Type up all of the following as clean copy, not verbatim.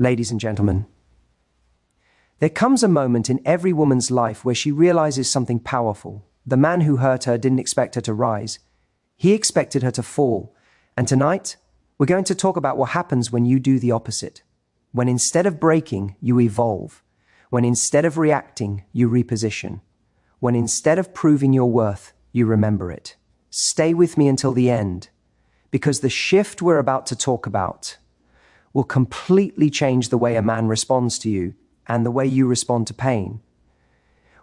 Ladies and gentlemen, there comes a moment in every woman's life where she realizes something powerful. The man who hurt her didn't expect her to rise. He expected her to fall. And tonight, we're going to talk about what happens when you do the opposite. When instead of breaking, you evolve. When instead of reacting, you reposition. When instead of proving your worth, you remember it. Stay with me until the end, because the shift we're about to talk about will completely change the way a man responds to you and the way you respond to pain.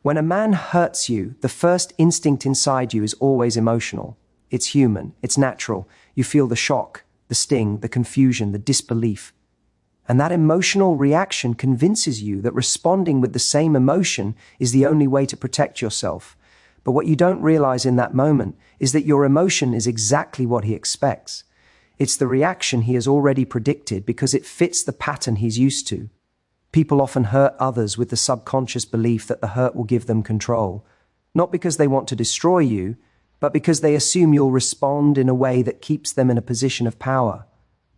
When a man hurts you, the first instinct inside you is always emotional. It's human, it's natural. You feel the shock, the sting, the confusion, the disbelief. And that emotional reaction convinces you that responding with the same emotion is the only way to protect yourself. But what you don't realize in that moment is that your emotion is exactly what he expects. It's the reaction he has already predicted because it fits the pattern he's used to. People often hurt others with the subconscious belief that the hurt will give them control, not because they want to destroy you, but because they assume you'll respond in a way that keeps them in a position of power.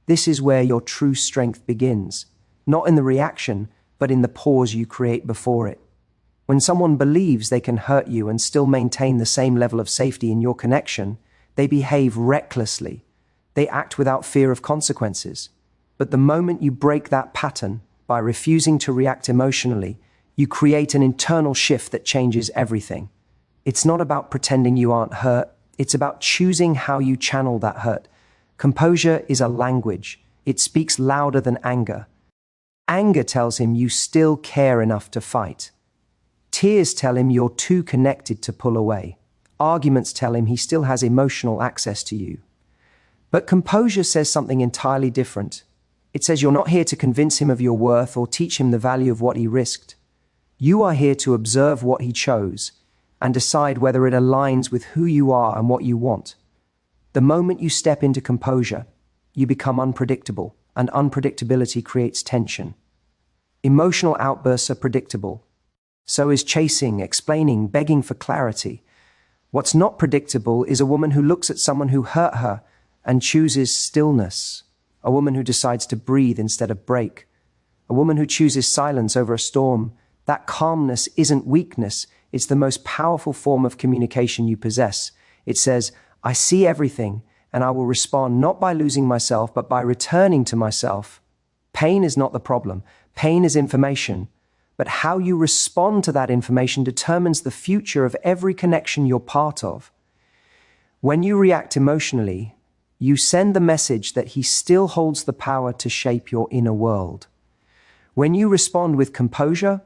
This is where your true strength begins, not in the reaction, but in the pause you create before it. When someone believes they can hurt you and still maintain the same level of safety in your connection, they behave recklessly. They act without fear of consequences. But the moment you break that pattern, by refusing to react emotionally, you create an internal shift that changes everything. It's not about pretending you aren't hurt. It's about choosing how you channel that hurt. Composure is a language. It speaks louder than anger. Anger tells him you still care enough to fight. Tears tell him you're too connected to pull away. Arguments tell him he still has emotional access to you. But composure says something entirely different. It says you're not here to convince him of your worth or teach him the value of what he risked. You are here to observe what he chose and decide whether it aligns with who you are and what you want. The moment you step into composure, you become unpredictable, and unpredictability creates tension. Emotional outbursts are predictable. So is chasing, explaining, begging for clarity. What's not predictable is a woman who looks at someone who hurt her and chooses stillness. A woman who decides to breathe instead of break. A woman who chooses silence over a storm. That calmness isn't weakness. It's the most powerful form of communication you possess. It says, I see everything, and I will respond not by losing myself, but by returning to myself. Pain is not the problem. Pain is information. But how you respond to that information determines the future of every connection you're part of. When you react emotionally, you send the message that he still holds the power to shape your inner world. When you respond with composure,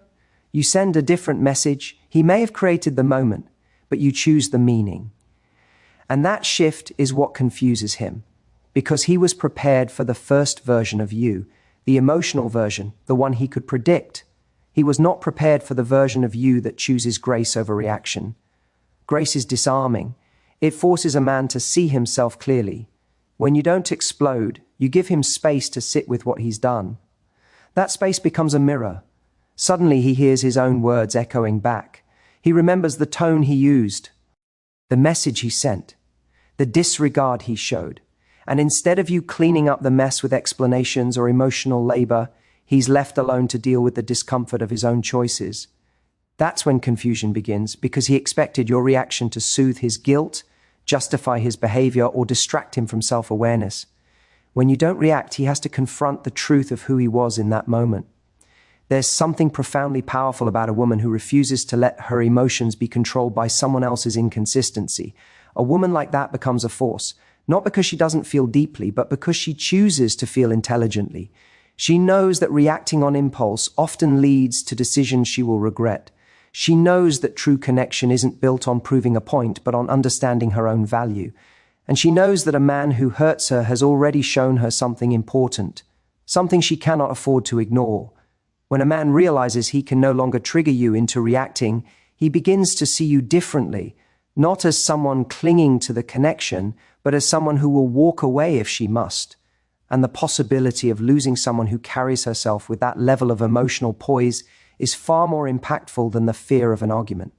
you send a different message. He may have created the moment, but you choose the meaning. And that shift is what confuses him, because he was prepared for the first version of you, the emotional version, the one he could predict. He was not prepared for the version of you that chooses grace over reaction. Grace is disarming. It forces a man to see himself clearly. When you don't explode, you give him space to sit with what he's done. That space becomes a mirror. Suddenly he hears his own words echoing back. He remembers the tone he used, the message he sent, the disregard he showed. And instead of you cleaning up the mess with explanations or emotional labor, he's left alone to deal with the discomfort of his own choices. That's when confusion begins, because he expected your reaction to soothe his guilt, justify his behavior, or distract him from self-awareness. When you don't react, he has to confront the truth of who he was in that moment. There's something profoundly powerful about a woman who refuses to let her emotions be controlled by someone else's inconsistency. A woman like that becomes a force, not because she doesn't feel deeply, but because she chooses to feel intelligently. She knows that reacting on impulse often leads to decisions she will regret. She knows that true connection isn't built on proving a point, but on understanding her own value. And she knows that a man who hurts her has already shown her something important, something she cannot afford to ignore. When a man realizes he can no longer trigger you into reacting, he begins to see you differently, not as someone clinging to the connection, but as someone who will walk away if she must. And the possibility of losing someone who carries herself with that level of emotional poise is far more impactful than the fear of an argument.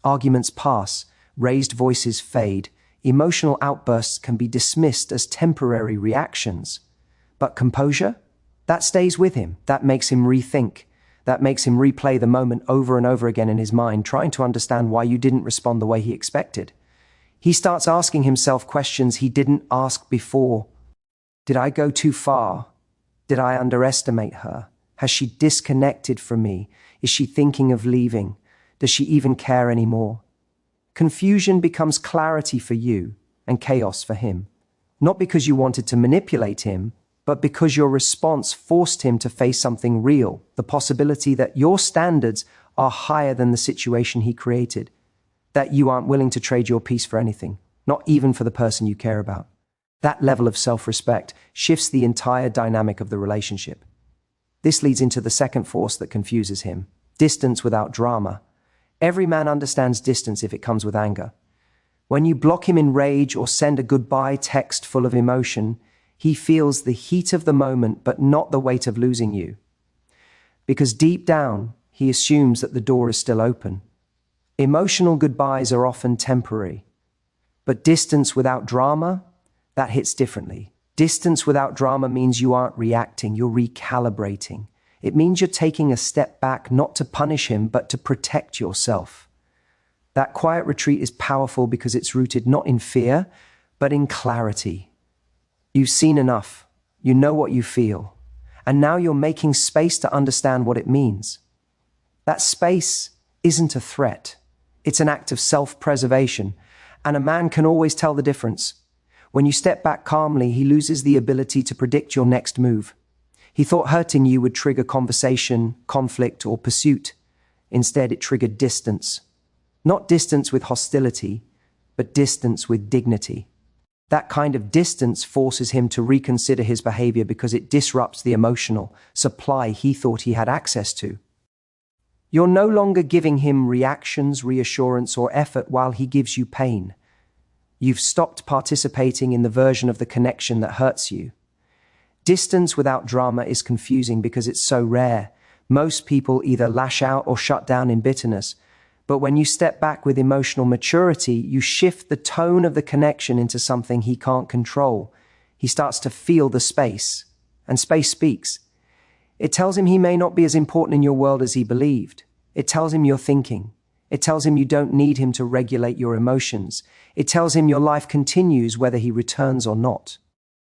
Arguments pass, raised voices fade, emotional outbursts can be dismissed as temporary reactions. But composure? That stays with him. That makes him rethink. That makes him replay the moment over and over again in his mind, trying to understand why you didn't respond the way he expected. He starts asking himself questions he didn't ask before. Did I go too far? Did I underestimate her? Has she disconnected from me? Is she thinking of leaving? Does she even care anymore? Confusion becomes clarity for you and chaos for him. Not because you wanted to manipulate him, but because your response forced him to face something real, the possibility that your standards are higher than the situation he created, that you aren't willing to trade your peace for anything, not even for the person you care about. That level of self-respect shifts the entire dynamic of the relationship. This leads into the second force that confuses him: distance without drama. Every man understands distance if it comes with anger. When you block him in rage or send a goodbye text full of emotion, he feels the heat of the moment but not the weight of losing you. Because deep down, he assumes that the door is still open. Emotional goodbyes are often temporary. But distance without drama, that hits differently. Distance without drama means you aren't reacting, you're recalibrating. It means you're taking a step back, not to punish him, but to protect yourself. That quiet retreat is powerful because it's rooted not in fear, but in clarity. You've seen enough. You know what you feel. And now you're making space to understand what it means. That space isn't a threat. It's an act of self-preservation. And a man can always tell the difference. When you step back calmly, he loses the ability to predict your next move. He thought hurting you would trigger conversation, conflict, or pursuit. Instead, it triggered distance. Not distance with hostility, but distance with dignity. That kind of distance forces him to reconsider his behavior because it disrupts the emotional supply he thought he had access to. You're no longer giving him reactions, reassurance, or effort while he gives you pain. You've stopped participating in the version of the connection that hurts you. Distance without drama is confusing because it's so rare. Most people either lash out or shut down in bitterness. But when you step back with emotional maturity, you shift the tone of the connection into something he can't control. He starts to feel the space, and space speaks. It tells him he may not be as important in your world as he believed. It tells him you're thinking. It tells him you don't need him to regulate your emotions. It tells him your life continues whether he returns or not.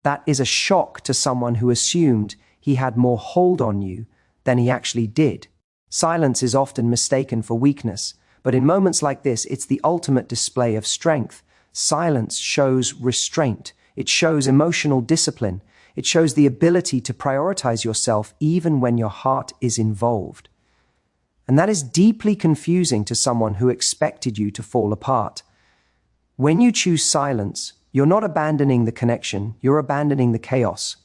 That is a shock to someone who assumed he had more hold on you than he actually did. Silence is often mistaken for weakness. But in moments like this, it's the ultimate display of strength. Silence shows restraint. It shows emotional discipline. It shows the ability to prioritize yourself even when your heart is involved. And that is deeply confusing to someone who expected you to fall apart. When you choose silence, you're not abandoning the connection, you're abandoning the chaos.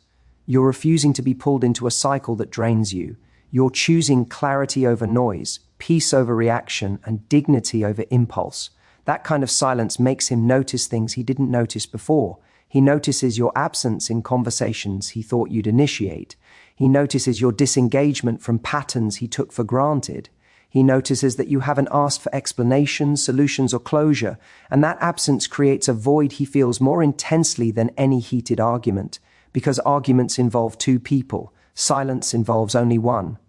You're refusing to be pulled into a cycle that drains you. You're choosing clarity over noise, peace over reaction, and dignity over impulse. That kind of silence makes him notice things he didn't notice before. He notices your absence in conversations he thought you'd initiate. He notices your disengagement from patterns he took for granted. He notices that you haven't asked for explanations, solutions, or closure, and that absence creates a void he feels more intensely than any heated argument, because arguments involve two people. Silence involves only one.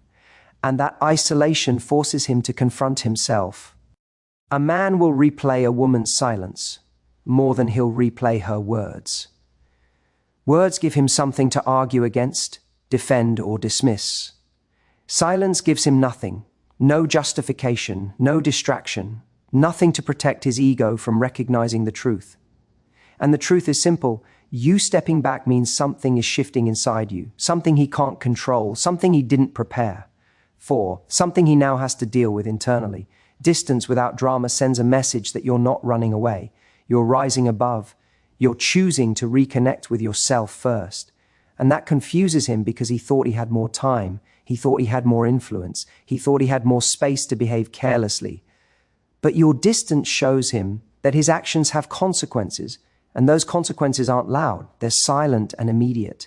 And that isolation forces him to confront himself. A man will replay a woman's silence more than he'll replay her words. Words give him something to argue against, defend, or dismiss. Silence gives him nothing, no justification, no distraction, nothing to protect his ego from recognizing the truth. And the truth is simple. You stepping back means something is shifting inside you, something he can't control, something he didn't prepare for, something he now has to deal with internally. Distance without drama sends a message that you're not running away. You're rising above. You're choosing to reconnect with yourself first. And that confuses him because he thought he had more time. He thought he had more influence. He thought he had more space to behave carelessly. But your distance shows him that his actions have consequences, and those consequences aren't loud. They're silent and immediate.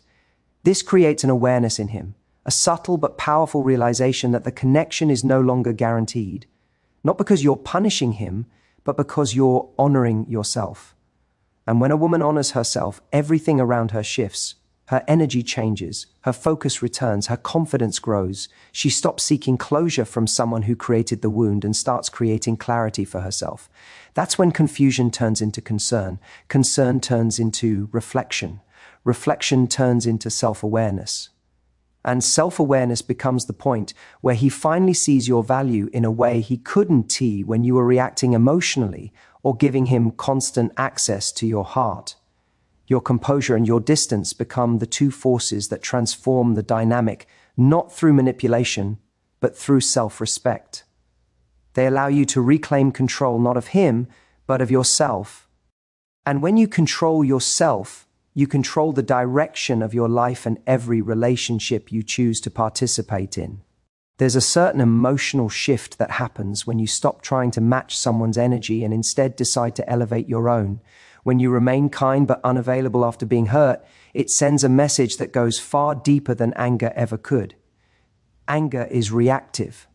This creates an awareness in him, a subtle but powerful realization that the connection is no longer guaranteed. Not because you're punishing him, but because you're honoring yourself. And when a woman honors herself, everything around her shifts. Her energy changes, her focus returns, her confidence grows. She stops seeking closure from someone who created the wound and starts creating clarity for herself. That's when confusion turns into concern. Concern turns into reflection. Reflection turns into self-awareness. And self-awareness becomes the point where he finally sees your value in a way he couldn't see when you were reacting emotionally or giving him constant access to your heart. Your composure and your distance become the two forces that transform the dynamic, not through manipulation, but through self-respect. They allow you to reclaim control not of him, but of yourself. And when you control yourself, you control the direction of your life and every relationship you choose to participate in. There's a certain emotional shift that happens when you stop trying to match someone's energy and instead decide to elevate your own. When you remain kind but unavailable after being hurt, it sends a message that goes far deeper than anger ever could. Anger is reactive.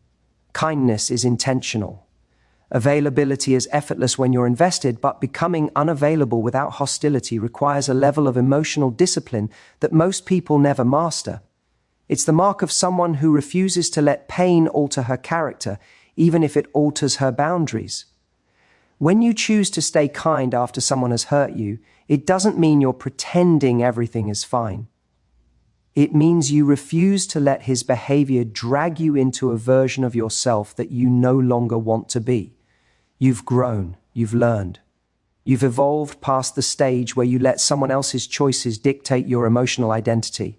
Kindness is intentional. Availability is effortless when you're invested, but becoming unavailable without hostility requires a level of emotional discipline that most people never master. It's the mark of someone who refuses to let pain alter her character, even if it alters her boundaries. When you choose to stay kind after someone has hurt you, it doesn't mean you're pretending everything is fine. It means you refuse to let his behavior drag you into a version of yourself that you no longer want to be. You've grown, you've learned. You've evolved past the stage where you let someone else's choices dictate your emotional identity.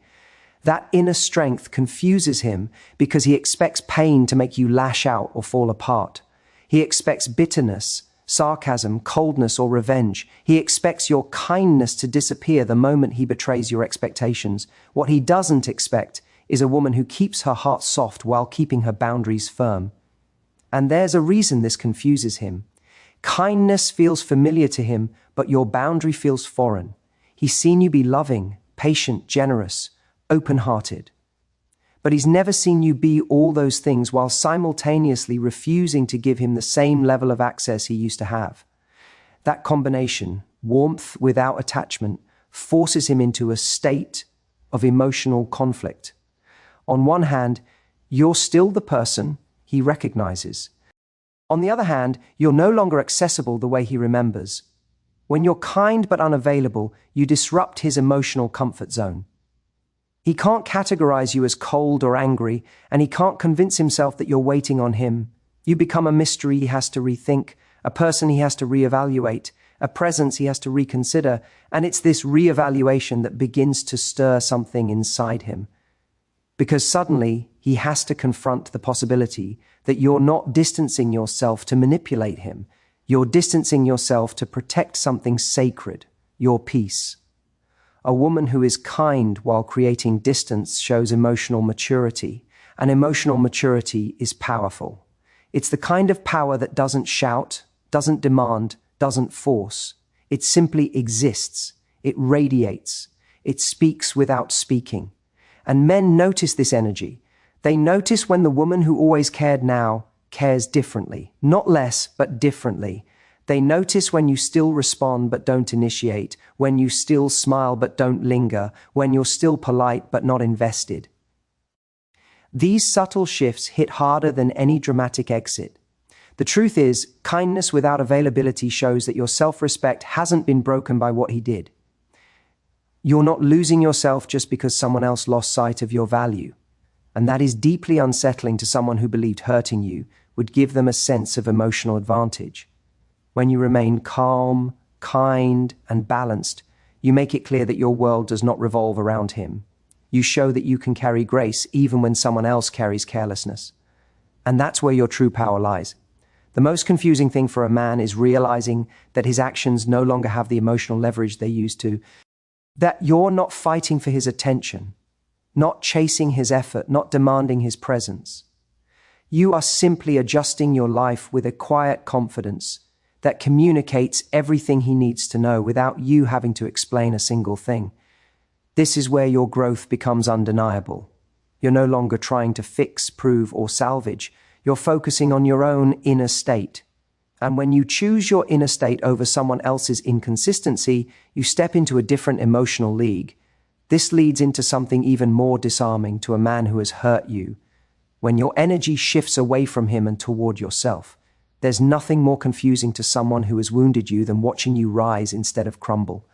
That inner strength confuses him because he expects pain to make you lash out or fall apart. He expects bitterness, sarcasm, coldness, or revenge. He expects your kindness to disappear the moment he betrays your expectations. What he doesn't expect is a woman who keeps her heart soft while keeping her boundaries firm. And there's a reason this confuses him. Kindness feels familiar to him, but your boundary feels foreign. He's seen you be loving, patient, generous, open-hearted. But he's never seen you be all those things while simultaneously refusing to give him the same level of access he used to have. That combination, warmth without attachment, forces him into a state of emotional conflict. On one hand, you're still the person he recognizes. On the other hand, you're no longer accessible the way he remembers. When you're kind but unavailable, you disrupt his emotional comfort zone. He can't categorize you as cold or angry, and he can't convince himself that you're waiting on him. You become a mystery he has to rethink, a person he has to reevaluate, a presence he has to reconsider, and it's this reevaluation that begins to stir something inside him. Because suddenly, he has to confront the possibility that you're not distancing yourself to manipulate him. You're distancing yourself to protect something sacred, your peace. A woman who is kind while creating distance shows emotional maturity, and emotional maturity is powerful. It's the kind of power that doesn't shout, doesn't demand, doesn't force. It simply exists. It radiates. It speaks without speaking. And men notice this energy. They notice when the woman who always cared now cares differently, not less, but differently. They notice when you still respond but don't initiate, when you still smile but don't linger, when you're still polite but not invested. These subtle shifts hit harder than any dramatic exit. The truth is, kindness without availability shows that your self-respect hasn't been broken by what he did. You're not losing yourself just because someone else lost sight of your value. And that is deeply unsettling to someone who believed hurting you would give them a sense of emotional advantage. When you remain calm, kind, and balanced, you make it clear that your world does not revolve around him. You show that you can carry grace even when someone else carries carelessness. And that's where your true power lies. The most confusing thing for a man is realizing that his actions no longer have the emotional leverage they used to. That you're not fighting for his attention, not chasing his effort, not demanding his presence. You are simply adjusting your life with a quiet confidence that communicates everything he needs to know without you having to explain a single thing. This is where your growth becomes undeniable. You're no longer trying to fix, prove, or salvage. You're focusing on your own inner state. And when you choose your inner state over someone else's inconsistency, you step into a different emotional league. This leads into something even more disarming to a man who has hurt you. When your energy shifts away from him and toward yourself, there's nothing more confusing to someone who has wounded you than watching you rise instead of crumble.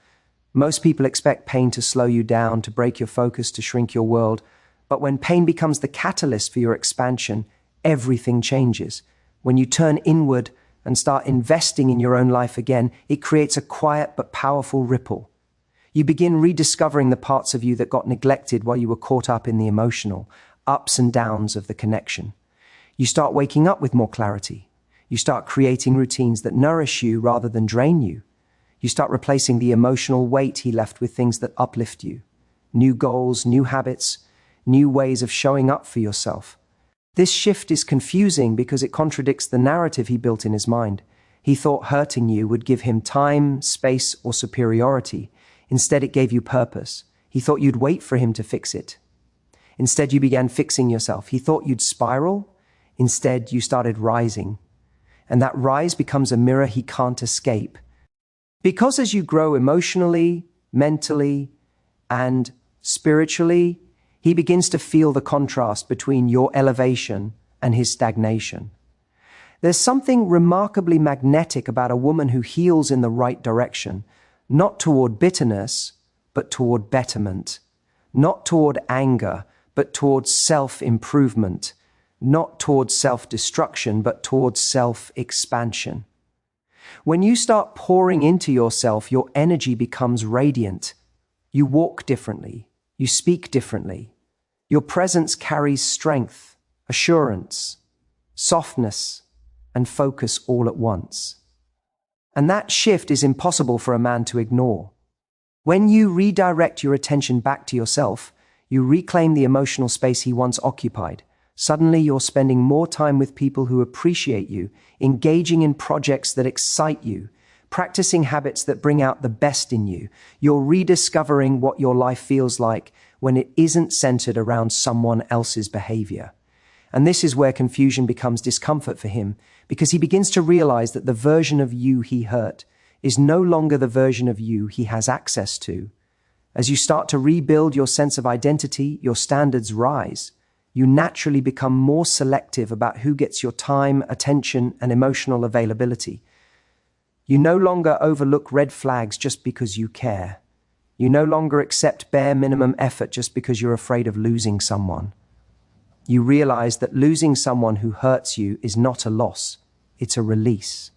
Most people expect pain to slow you down, to break your focus, to shrink your world. But when pain becomes the catalyst for your expansion, everything changes. When you turn inward and start investing in your own life again, it creates a quiet but powerful ripple. You begin rediscovering the parts of you that got neglected while you were caught up in the emotional ups and downs of the connection. You start waking up with more clarity. You start creating routines that nourish you rather than drain you. You start replacing the emotional weight he left with things that uplift you. New goals, new habits, new ways of showing up for yourself. This shift is confusing because it contradicts the narrative he built in his mind. He thought hurting you would give him time, space, or superiority. Instead, it gave you purpose. He thought you'd wait for him to fix it. Instead, you began fixing yourself. He thought you'd spiral. Instead, you started rising. And that rise becomes a mirror he can't escape. Because as you grow emotionally, mentally, and spiritually, he begins to feel the contrast between your elevation and his stagnation. There's something remarkably magnetic about a woman who heals in the right direction, not toward bitterness, but toward betterment, not toward anger, but towards self-improvement, not towards self-destruction, but towards self-expansion. When you start pouring into yourself, your energy becomes radiant. You walk differently. You speak differently. Your presence carries strength, assurance, softness, and focus all at once. And that shift is impossible for a man to ignore. When you redirect your attention back to yourself, you reclaim the emotional space he once occupied. Suddenly, you're spending more time with people who appreciate you, engaging in projects that excite you, practicing habits that bring out the best in you. You're rediscovering what your life feels like when it isn't centered around someone else's behavior. And this is where confusion becomes discomfort for him, because he begins to realize that the version of you he hurt is no longer the version of you he has access to. As you start to rebuild your sense of identity, your standards rise. You naturally become more selective about who gets your time, attention, and emotional availability. You no longer overlook red flags just because you care. You no longer accept bare minimum effort just because you're afraid of losing someone. You realize that losing someone who hurts you is not a loss, it's a release.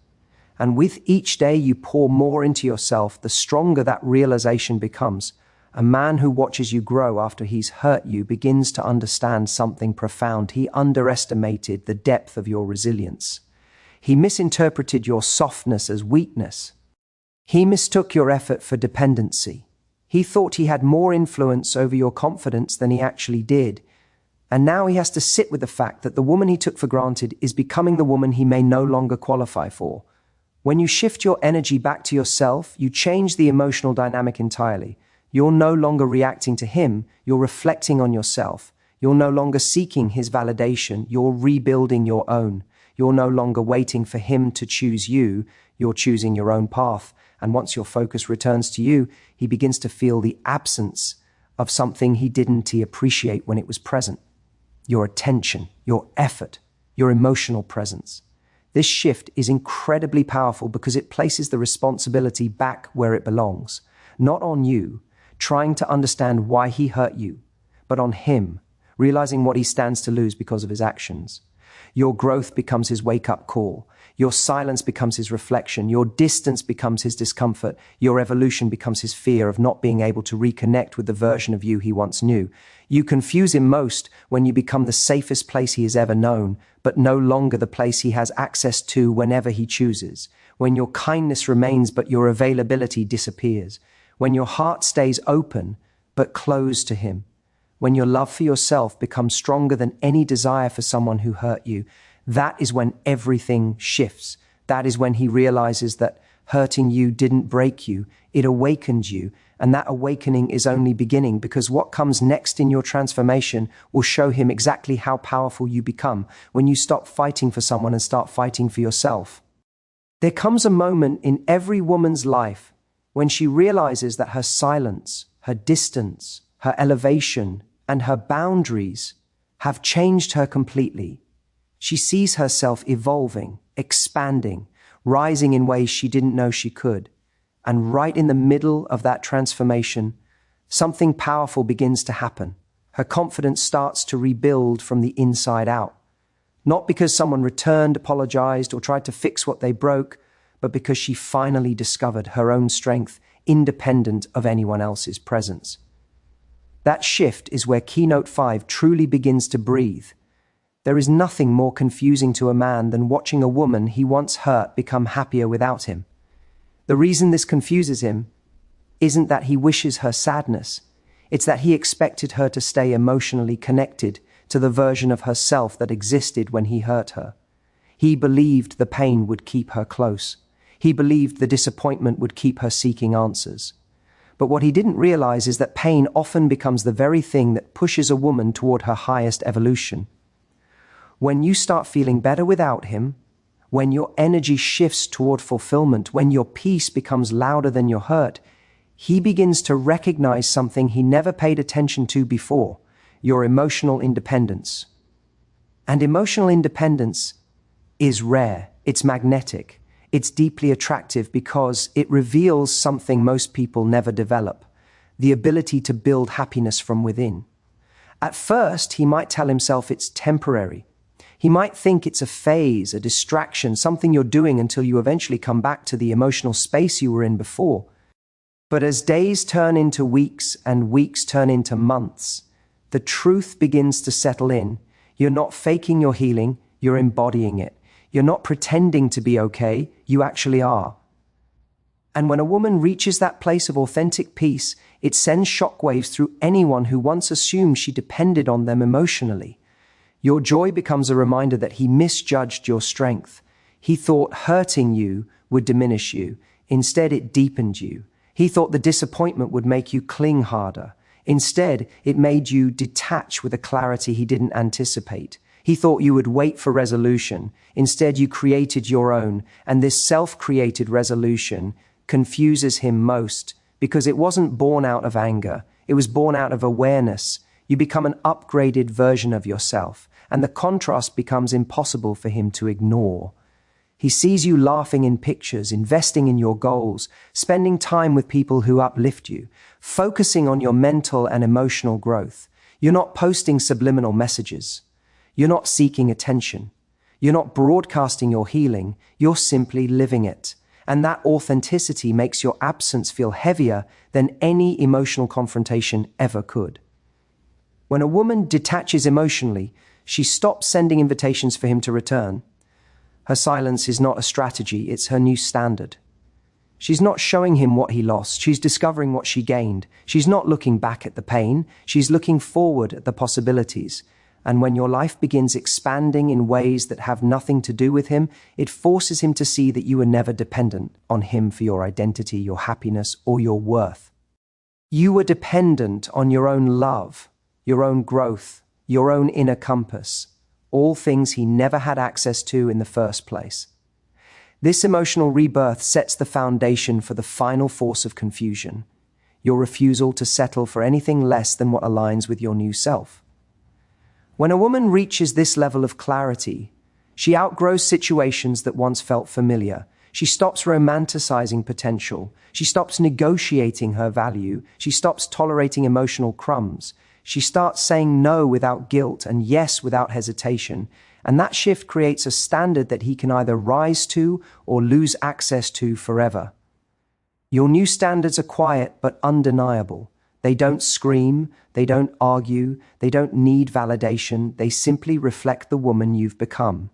And with each day you pour more into yourself, the stronger that realization becomes. A man who watches you grow after he's hurt you begins to understand something profound. He underestimated the depth of your resilience. He misinterpreted your softness as weakness. He mistook your effort for dependency. He thought he had more influence over your confidence than he actually did. And now he has to sit with the fact that the woman he took for granted is becoming the woman he may no longer qualify for. When you shift your energy back to yourself, you change the emotional dynamic entirely. You're no longer reacting to him, you're reflecting on yourself. You're no longer seeking his validation, you're rebuilding your own. You're no longer waiting for him to choose you, you're choosing your own path. And once your focus returns to you, he begins to feel the absence of something he didn't appreciate when it was present. Your attention, your effort, your emotional presence. This shift is incredibly powerful because it places the responsibility back where it belongs, not on you, trying to understand why he hurt you, but on him, realizing what he stands to lose because of his actions. Your growth becomes his wake-up call. Your silence becomes his reflection. Your distance becomes his discomfort. Your evolution becomes his fear of not being able to reconnect with the version of you he once knew. You confuse him most when you become the safest place he has ever known, but no longer the place he has access to whenever he chooses. When your kindness remains, but your availability disappears. When your heart stays open, but closed to him. When your love for yourself becomes stronger than any desire for someone who hurt you, that is when everything shifts. That is when he realizes that hurting you didn't break you, it awakened you. And that awakening is only beginning, because what comes next in your transformation will show him exactly how powerful you become when you stop fighting for someone and start fighting for yourself. There comes a moment in every woman's life when she realizes that her silence, her distance, her elevation, and her boundaries have changed her completely. She sees herself evolving, expanding, rising in ways she didn't know she could. And right in the middle of that transformation, something powerful begins to happen. Her confidence starts to rebuild from the inside out. Not because someone returned, apologized, or tried to fix what they broke, but because she finally discovered her own strength, independent of anyone else's presence. That shift is where Keynote 5 truly begins to breathe. There is nothing more confusing to a man than watching a woman he once hurt become happier without him. The reason this confuses him isn't that he wishes her sadness. It's that he expected her to stay emotionally connected to the version of herself that existed when he hurt her. He believed the pain would keep her close. He believed the disappointment would keep her seeking answers. But what he didn't realize is that pain often becomes the very thing that pushes a woman toward her highest evolution. When you start feeling better without him, when your energy shifts toward fulfillment, when your peace becomes louder than your hurt, he begins to recognize something he never paid attention to before: your emotional independence. And emotional independence is rare, it's magnetic, it's deeply attractive because it reveals something most people never develop: the ability to build happiness from within. At first, he might tell himself it's temporary. He might think it's a phase, a distraction, something you're doing until you eventually come back to the emotional space you were in before. But as days turn into weeks and weeks turn into months, the truth begins to settle in. You're not faking your healing, you're embodying it. You're not pretending to be okay, you actually are. And when a woman reaches that place of authentic peace, it sends shockwaves through anyone who once assumed she depended on them emotionally. Your joy becomes a reminder that he misjudged your strength. He thought hurting you would diminish you. Instead, it deepened you. He thought the disappointment would make you cling harder. Instead, it made you detach with a clarity he didn't anticipate. He thought you would wait for resolution. Instead, you created your own, and this self-created resolution confuses him most because it wasn't born out of anger. It was born out of awareness. You become an upgraded version of yourself, and the contrast becomes impossible for him to ignore. He sees you laughing in pictures, investing in your goals, spending time with people who uplift you, focusing on your mental and emotional growth. You're not posting subliminal messages. You're not seeking attention. You're not broadcasting your healing. You're simply living it. And that authenticity makes your absence feel heavier than any emotional confrontation ever could. When a woman detaches emotionally, she stops sending invitations for him to return. Her silence is not a strategy, it's her new standard. She's not showing him what he lost, she's discovering what she gained. She's not looking back at the pain, she's looking forward at the possibilities. And when your life begins expanding in ways that have nothing to do with him, it forces him to see that you were never dependent on him for your identity, your happiness, or your worth. You were dependent on your own love, your own growth, your own inner compass, all things he never had access to in the first place. This emotional rebirth sets the foundation for the final force of confusion: your refusal to settle for anything less than what aligns with your new self. When a woman reaches this level of clarity, she outgrows situations that once felt familiar. She stops romanticizing potential. She stops negotiating her value. She stops tolerating emotional crumbs. She starts saying no without guilt and yes without hesitation. And that shift creates a standard that he can either rise to or lose access to forever. Your new standards are quiet but undeniable. They don't scream, they don't argue, they don't need validation. They simply reflect the woman you've become.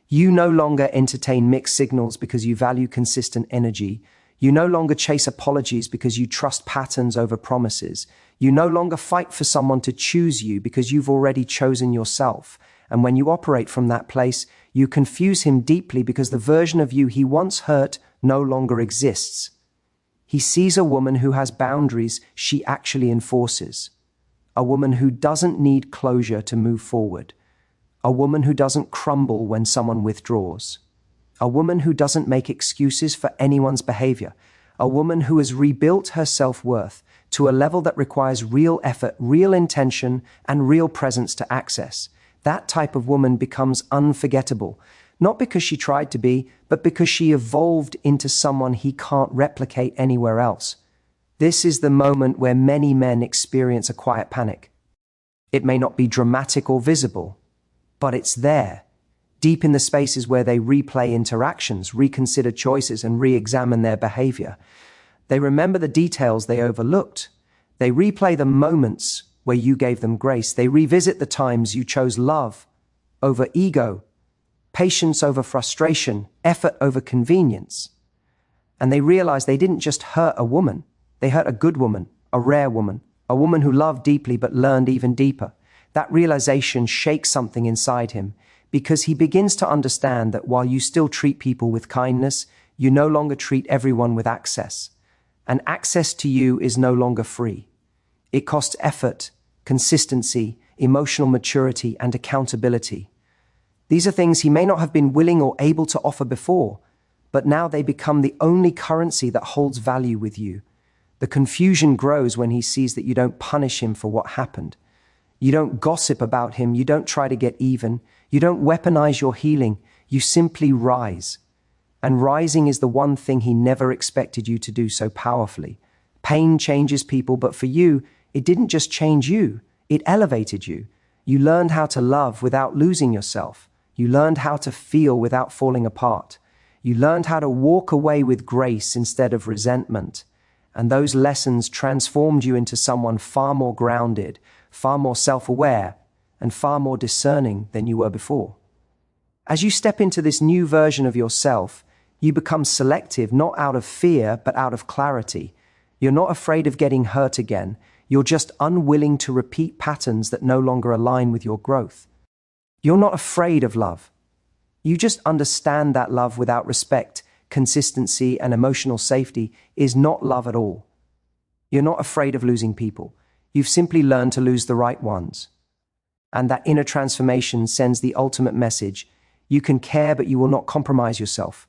You no longer entertain mixed signals because you value consistent energy. You no longer chase apologies because you trust patterns over promises. You no longer fight for someone to choose you because you've already chosen yourself. And when you operate from that place, you confuse him deeply because the version of you he once hurt no longer exists. He sees a woman who has boundaries she actually enforces. A woman who doesn't need closure to move forward. A woman who doesn't crumble when someone withdraws. A woman who doesn't make excuses for anyone's behavior. a woman who has rebuilt her self-worth to a level that requires real effort, real intention, and real presence to access. That type of woman becomes unforgettable, not because she tried to be, but because she evolved into someone he can't replicate anywhere else. This is the moment where many men experience a quiet panic. It may not be dramatic or visible, but it's there, deep in the spaces where they replay interactions, reconsider choices, and re-examine their behavior. They remember the details they overlooked. They replay the moments where you gave them grace. They revisit the times you chose love over ego, patience over frustration, effort over convenience. And they realize they didn't just hurt a woman. They hurt a good woman, a rare woman, a woman who loved deeply but learned even deeper. That realization shakes something inside him because he begins to understand that while you still treat people with kindness, you no longer treat everyone with access. And access to you is no longer free. It costs effort, consistency, emotional maturity, and accountability. These are things he may not have been willing or able to offer before, but now they become the only currency that holds value with you. The confusion grows when he sees that you don't punish him for what happened. You don't gossip about him. You don't try to get even. You don't weaponize your healing. You simply rise. And rising is the one thing he never expected you to do so powerfully. Pain changes people, but for you, it didn't just change you. It elevated you. You learned how to love without losing yourself. You learned how to feel without falling apart. You learned how to walk away with grace instead of resentment. And those lessons transformed you into someone far more grounded, far more self-aware, and far more discerning than you were before. As you step into this new version of yourself, you become selective, not out of fear, but out of clarity. You're not afraid of getting hurt again. You're just unwilling to repeat patterns that no longer align with your growth. You're not afraid of love. You just understand that love without respect, consistency, and emotional safety is not love at all. You're not afraid of losing people. You've simply learned to lose the right ones. And that inner transformation sends the ultimate message. You can care, but you will not compromise yourself.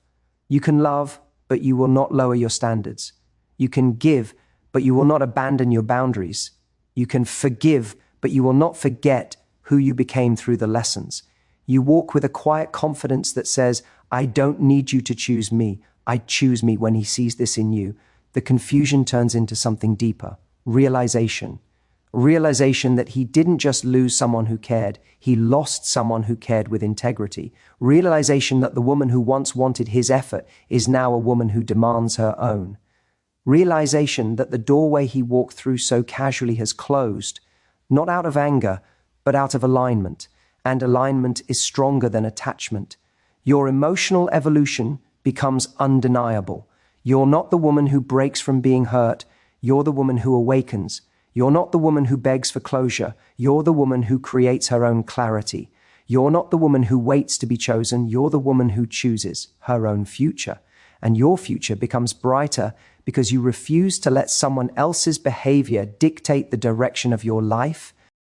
You can love, but you will not lower your standards. You can give, but you will not abandon your boundaries. You can forgive, but you will not forget who you became through the lessons. You walk with a quiet confidence that says, I don't need you to choose me. I choose me. When he sees this in you, the confusion turns into something deeper. Realization. Realization that he didn't just lose someone who cared, he lost someone who cared with integrity. Realization that the woman who once wanted his effort is now a woman who demands her own. Realization that the doorway he walked through so casually has closed, not out of anger, but out of alignment. And alignment is stronger than attachment. Your emotional evolution becomes undeniable. You're not the woman who breaks from being hurt, you're the woman who awakens. You're not the woman who begs for closure. You're the woman who creates her own clarity. You're not the woman who waits to be chosen. You're the woman who chooses her own future. And your future becomes brighter because you refuse to let someone else's behavior dictate the direction of your life,